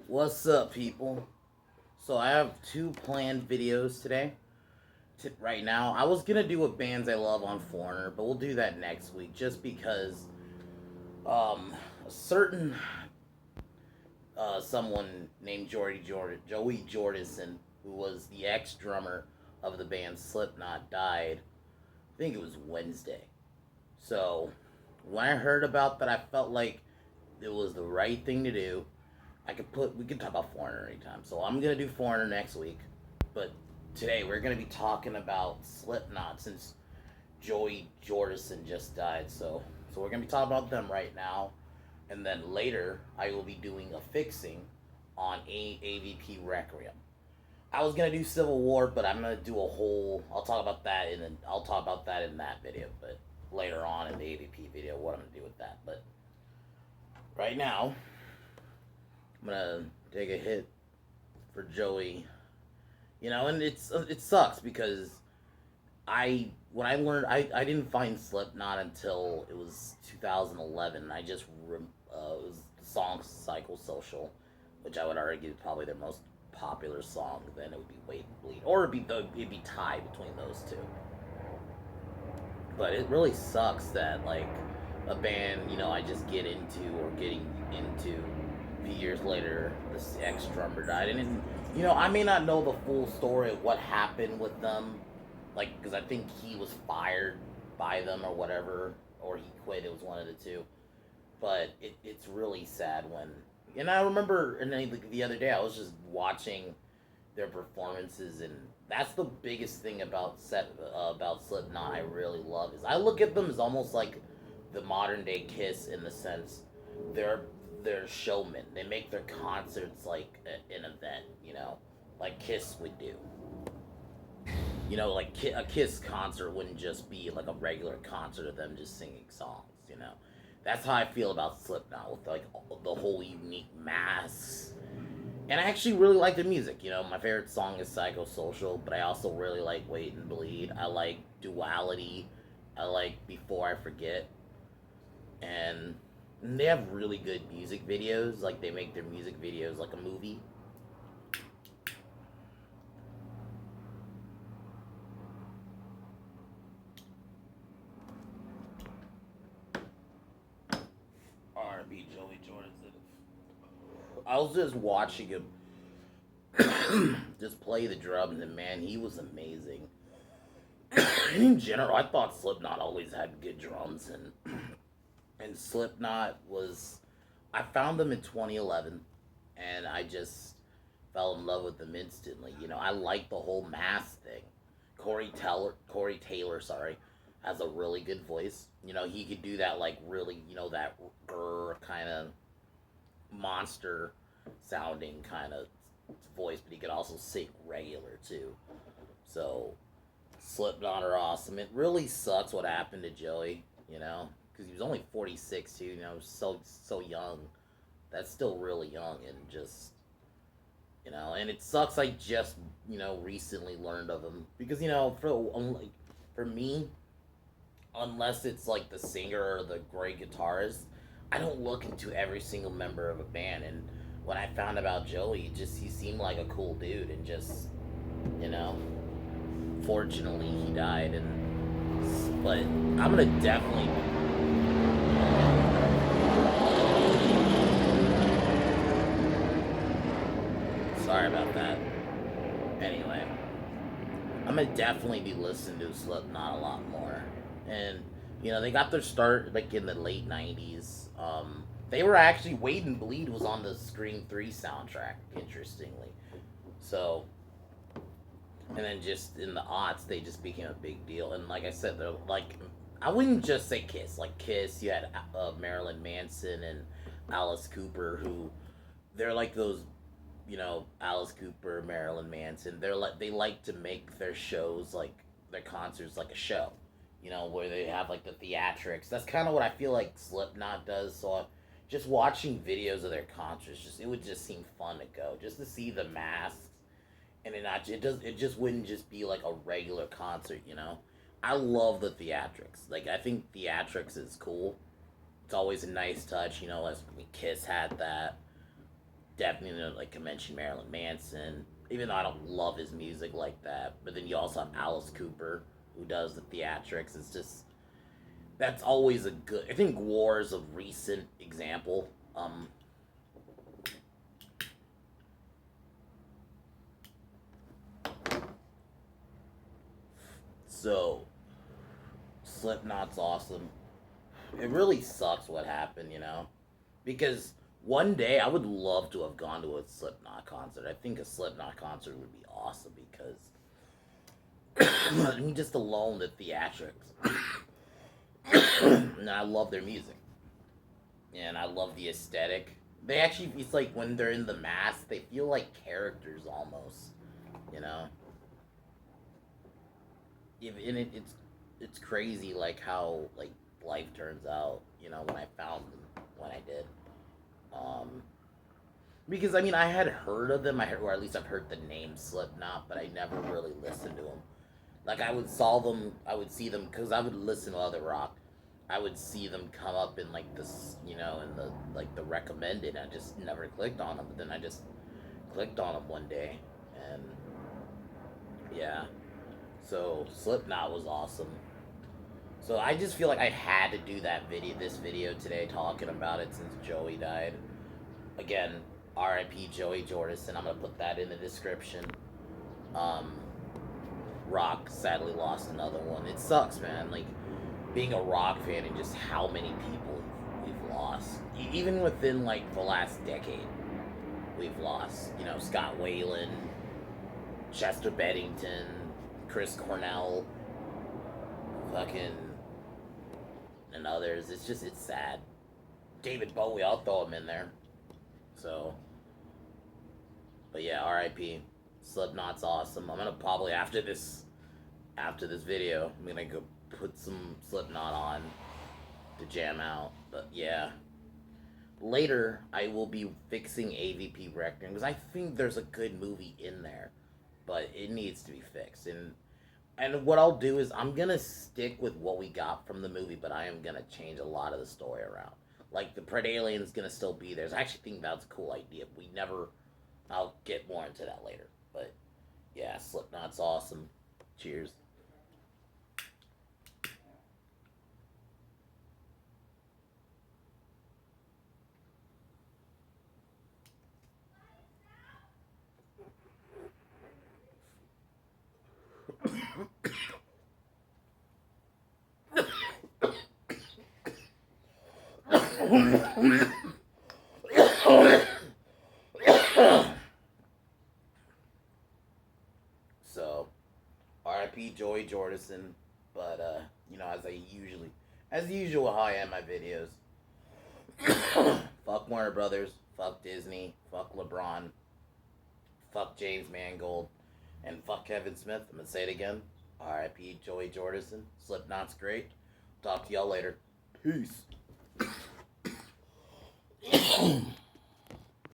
What's up, people? So I have two planned videos today. Right now, I was gonna do a bands I love on Foreigner, but we'll do that next week, just because a certain someone named Joey Jordison, who was the ex drummer of the band Slipknot, died. I think it was Wednesday. So when I heard about that, I felt like it was the right thing to do. We could talk about Foreigner anytime. So I'm gonna do Foreigner next week, but today we're gonna be talking about Slipknot since Joey Jordison just died. So we're gonna be talking about them right now, and then later I will be doing a fixing on AVP Requiem. I was gonna do Civil War, but I'm gonna do a whole. I'll talk about that in that video, but later on in the AVP video, what I'm gonna do with that. But right now, I'm gonna take a hit for Joey. And it sucks because I didn't find Slipknot until it was 2011. I just it was the song "Psychosocial," which I would argue is probably their most popular song. Then it would be "Wait and Bleed," or it'd be tied between those two. But it really sucks that like a band I just get into or getting into a few years later, this ex drummer died, and I may not know the full story of what happened with them, like because I think he was fired by them or whatever, or he quit. It was one of the two. But it's really sad when, and I remember, and then the other day I was just watching their performances, and that's the biggest thing about Slipknot I really love is I look at them as almost like the modern day Kiss in the sense they're they're showmen. They make their concerts like an event, like Kiss would do. Like a Kiss concert wouldn't just be like a regular concert of them just singing songs. That's how I feel about Slipknot with like the whole unique masks. And I actually really like the music. My favorite song is Psychosocial, but I also really like Wait and Bleed. I like Duality. I like Before I Forget. And they have really good music videos. Like they make their music videos like a movie. R&B Joey Jordan. I was just watching him just play the drums, and man, he was amazing. In general, I thought Slipknot always had good drums, and Slipknot was. I found them in 2011, and I just fell in love with them instantly. I like the whole mask thing. Corey Taylor, sorry, has a really good voice. He could do that like really, that grr kind of monster sounding kind of voice, but he could also sing regular too. So Slipknot are awesome. It really sucks what happened to Joey, because he was only 46 too. So young. That's still really young, and just and it sucks. I just recently learned of him because for me, unless it's like the singer or the great guitarist, I don't look into every single member of a band. And when I found about Joey, he seemed like a cool dude, and just you know, fortunately he died. But I'm gonna definitely. Sorry about that. Anyway, I'm gonna definitely be listening to Slipknot a lot more. And they got their start like in the late '90s. They were actually Wade and Bleed was on the Scream 3 soundtrack, interestingly. So, and then just in the aughts, they just became a big deal. And like I said, they're like, I wouldn't just say Kiss. Like Kiss, you had Marilyn Manson and Alice Cooper, who they're like those Alice Cooper, Marilyn Manson. They like to make their shows like their concerts like a show. Where they have like the theatrics. That's kind of what I feel like Slipknot does. So just watching videos of their concerts, it would just seem fun to go, just to see the masks, and it just wouldn't just be like a regular concert. I love the theatrics. Like I think theatrics is cool. It's always a nice touch. As Kiss had that. Definitely, like I mentioned, Marilyn Manson. Even though I don't love his music like that, but then you also have Alice Cooper, who does the theatrics. It's just that's always a good. I think War is a recent example. So Slipknot's awesome. It really sucks what happened, because one day I would love to have gone to a Slipknot concert. I think a Slipknot concert would be awesome because I mean, just alone the theatrics, and I love their music, and I love the aesthetic. They actually, it's like when they're in the mask, they feel like characters almost, you know. And it's crazy like how like life turns out. When I found them, when I did. Um, because I mean, I had heard of them. Or at least I've heard the name Slipknot, but I never really listened to them. Like I would see them because I would listen to other rock. I would see them come up in like this, in the like the recommended. I just never clicked on them, but then I just clicked on them one day, and yeah. So Slipknot was awesome. So I just feel like I had to do this video today, talking about it since Joey died. Again, R.I.P. Joey Jordison. I'm gonna put that in the description. Um, Rock sadly lost another one. It sucks, man. Like being a rock fan and just how many people we've lost. Even within like the last decade, we've lost. Scott Weiland, Chester Bennington, Chris Cornell, fucking, and others. It's sad. David Bowie, I'll throw him in there. So, but yeah, R.I.P. Slipknot's awesome. I'm gonna probably after this video, I'm gonna go put some Slipknot on to jam out. But yeah, later I will be fixing AVP Requiem because I think there's a good movie in there, but it needs to be fixed. And what I'll do is I'm gonna stick with what we got from the movie, but I am gonna change a lot of the story around. Like the Predalien's gonna still be there. So I actually think that's a cool idea. We never. I'll get more into that later. But yeah, Slipknot's awesome. Cheers. So, R.I.P. Joey Jordison. But as usual, how I end my videos. Fuck Warner Brothers. Fuck Disney. Fuck LeBron. Fuck James Mangold. And fuck Kevin Smith. I'm gonna say it again. R.I.P. Joey Jordison. Slipknot's great. Talk to y'all later. Peace.